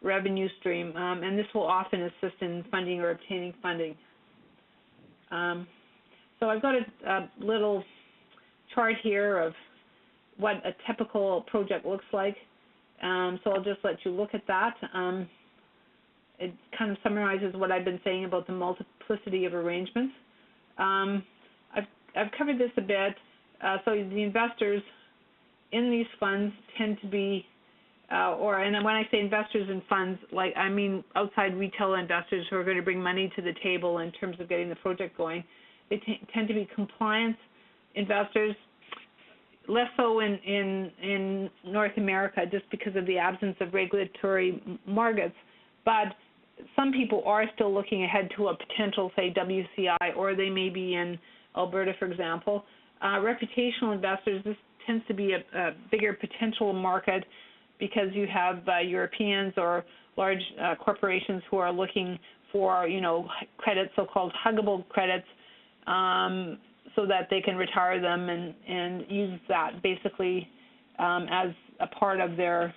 revenue stream, and this will often assist in funding or obtaining funding. So I've got a little chart here of what a typical project looks like. So I'll just let you look at that. It kind of summarizes what I've been saying about the multiplicity of arrangements. I've covered this a bit. So the investors in these funds tend to be, and when I say investors in funds, like I mean outside retail investors who are going to bring money to the table in terms of getting the project going. They tend to be compliance investors, less so in North America just because of the absence of regulatory markets. But some people are still looking ahead to a potential, say, WCI, or they may be in Alberta, for example. Reputational investors, this tends to be a bigger potential market because you have Europeans or large corporations who are looking for, credits, so-called huggable credits, so that they can retire them and use that basically as a part of their,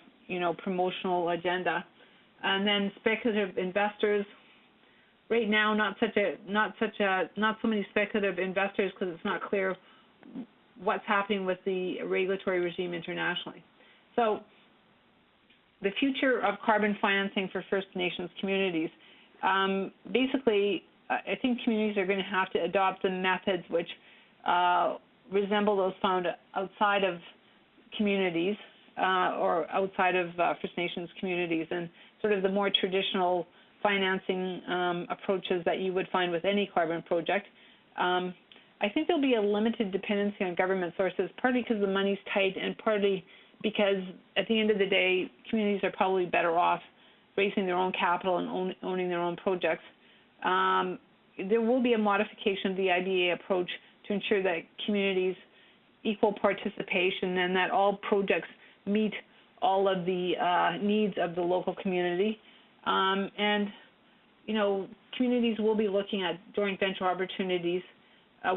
promotional agenda. And then speculative investors. Right now, not so many speculative investors because it's not clear what's happening with the regulatory regime internationally. So the future of carbon financing for First Nations communities. Basically, I think communities are going to have to adopt the methods which resemble those found outside of communities or outside of First Nations communities, and sort of the more traditional financing approaches that you would find with any carbon project. I think there'll be a limited dependency on government sources, partly because the money's tight and partly because at the end of the day, communities are probably better off raising their own capital and owning their own projects. There will be a modification of the IBA approach to ensure that communities equal participation and that all projects meet all of the needs of the local community. And, communities will be looking at joint venture opportunities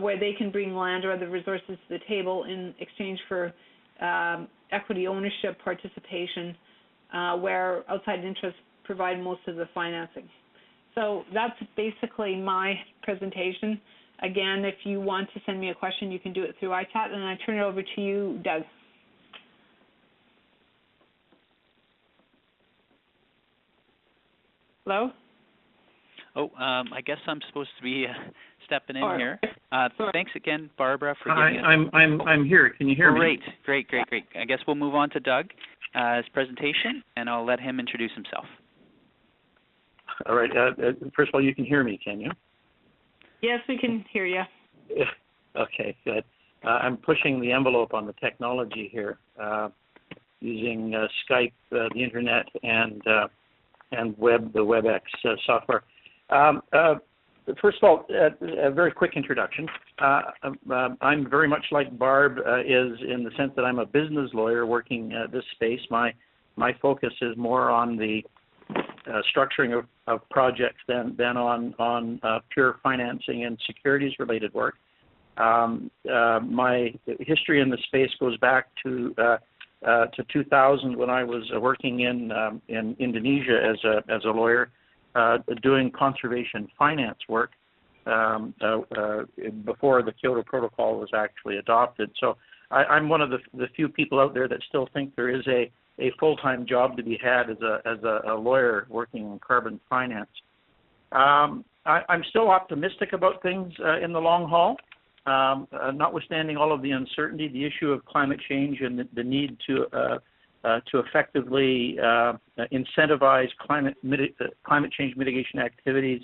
where they can bring land or other resources to the table in exchange for equity ownership participation, where outside interests provide most of the financing. So that's basically my presentation. Again, if you want to send me a question, you can do it through iChat, and I turn it over to you, Doug. Hello? Oh, I guess I'm supposed to be stepping in here. Thanks again, Barbara, for giving us. I'm here. Can you hear me? Great. I guess we'll move on to Doug's presentation, and I'll let him introduce himself. All right. First of all, you can hear me, can you? Yes, we can hear you. Okay, good. I'm pushing the envelope on the technology here using Skype, the internet, and the WebEx software. First of all, a very quick introduction. I'm very much like Barb is in the sense that I'm a business lawyer working this space. My focus is more on the structuring of projects than on pure financing and securities related work. My history in the space goes back to 2000 when I was working in Indonesia as a lawyer doing conservation finance work before the Kyoto Protocol was actually adopted. So I'm one of the few people out there that still think there is a full-time job to be had as a lawyer working in carbon finance. I'm still optimistic about things in the long haul, notwithstanding all of the uncertainty. The issue of climate change and the need to effectively incentivize climate change mitigation activities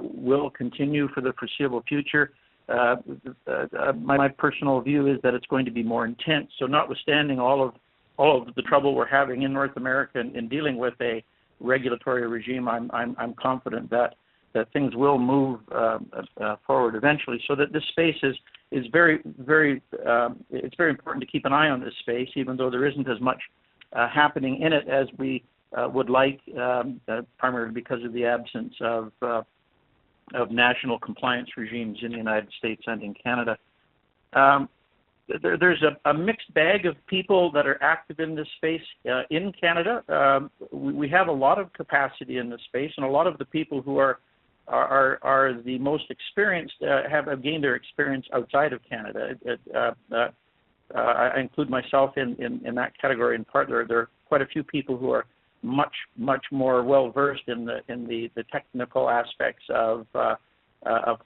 will continue for the foreseeable future. My personal view is that it's going to be more intense. So notwithstanding all of the trouble we're having in North America in dealing with a regulatory regime, I'm confident that things will move forward eventually. So that this space is very it's very important to keep an eye on this space, even though there isn't as much happening in it as we would like, primarily because of the absence of national compliance regimes in the United States and in Canada. there's a mixed bag of people that are active in this space in Canada. We have a lot of capacity in this space, and a lot of the people who are the most experienced have gained their experience outside of Canada. I include myself in that category in part. There are quite a few people who are much more well versed in the technical aspects of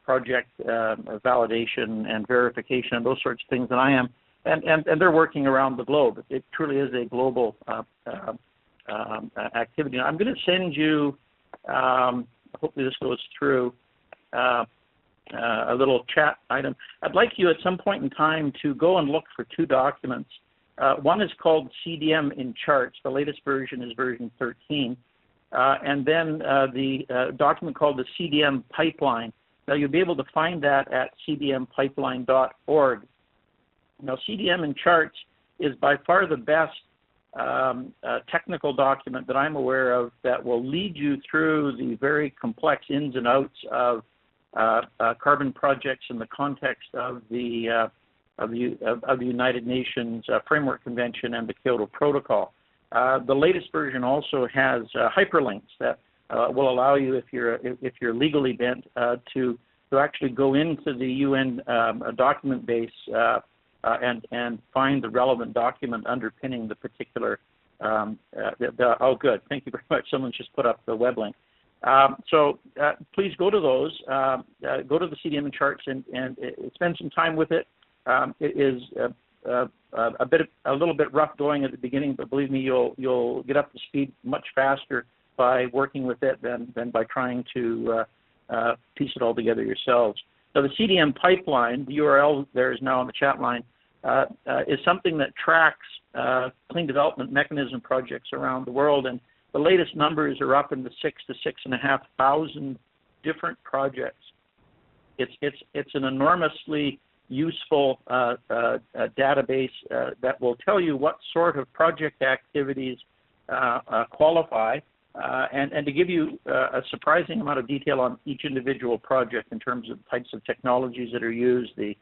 project validation and verification and those sorts of things than I am, and they're working around the globe. It truly is a global activity. I'm going to send you, hopefully this goes through, a little chat item. I'd like you at some point in time to go and look for two documents. One is called CDM in Charts. The latest version is version 13. And then the document called the CDM Pipeline. Now, you'll be able to find that at cdmpipeline.org. Now, CDM in Charts is by far the best technical document that I'm aware of that will lead you through the very complex ins and outs of carbon projects in the context of the United Nations Framework Convention and the Kyoto Protocol. The latest version also has hyperlinks that will allow you, if you're legally bent, to actually go into the UN document base and find the relevant document underpinning the particular. Oh, good. Thank you very much. Someone's just put up the web link. So please go to those. Go to the CDM and Charts and spend some time with it. It is a little bit rough going at the beginning, but believe me, you'll get up to speed much faster by working with it than by trying to piece it all together yourselves. So the CDM pipeline, the URL there is now on the chat line, is something that tracks clean development mechanism projects around the world, and the latest numbers are up in the 6,000 to 6,500 different projects. It's an enormously useful database that will tell you what sort of project activities qualify, and to give you a surprising amount of detail on each individual project in terms of types of technologies that are used, the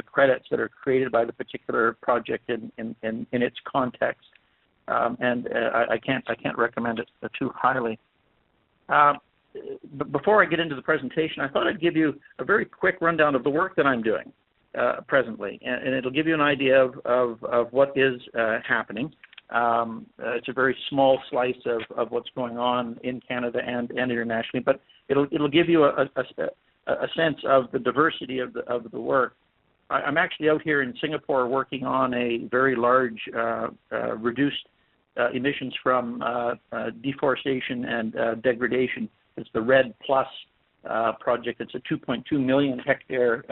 credits that are created by the particular project in its context, and I can't recommend it too highly. But before I get into the presentation, I thought I'd give you a very quick rundown of the work that I'm doing presently, and it'll give you an idea of what is happening. It's a very small slice of what's going on in Canada and internationally, but it'll give you a sense of the diversity of the work. I'm actually out here in Singapore working on a very large reduced emissions from deforestation and degradation. It's the RED Plus project. It's a 2.2 million hectare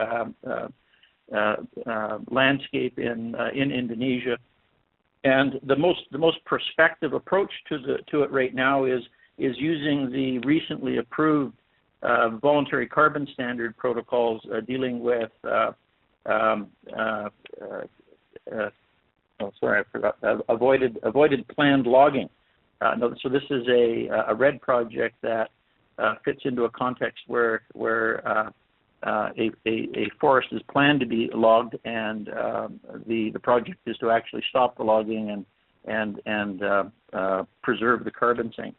landscape in Indonesia, and the most prospective approach to it right now is using the recently approved voluntary carbon standard protocols dealing with avoided planned logging. So this is a RED project that fits into a context where a forest is planned to be logged, and the project is to actually stop the logging and preserve the carbon sink.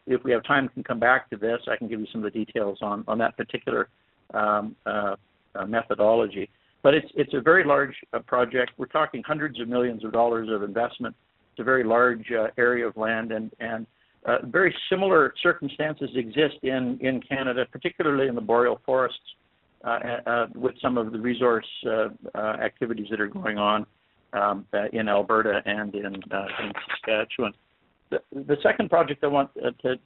If we have time, we can come back to this. I can give you some of the details on that particular methodology. But it's a very large project. We're talking hundreds of millions of dollars of investment. It's a very large area of land, and very similar circumstances exist in Canada, particularly in the boreal forests, with some of the resource activities that are going on in Alberta and in Saskatchewan. The second project I want to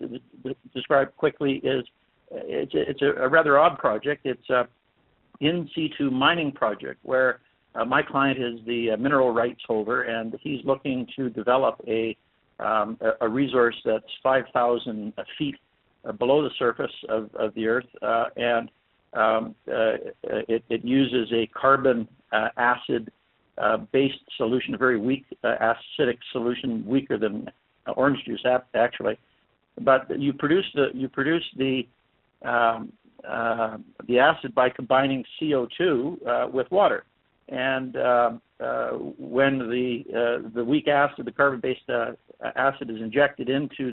describe quickly is it's a rather odd project. It's a in situ mining project where my client is the mineral rights holder, and he's looking to develop a resource that's 5,000 feet below the surface of the Earth, and it uses a carbon acid based solution, a very weak acidic solution, weaker than orange juice actually. But you produce the acid by combining CO2 with water. and when the weak acid, the carbon-based acid, is injected into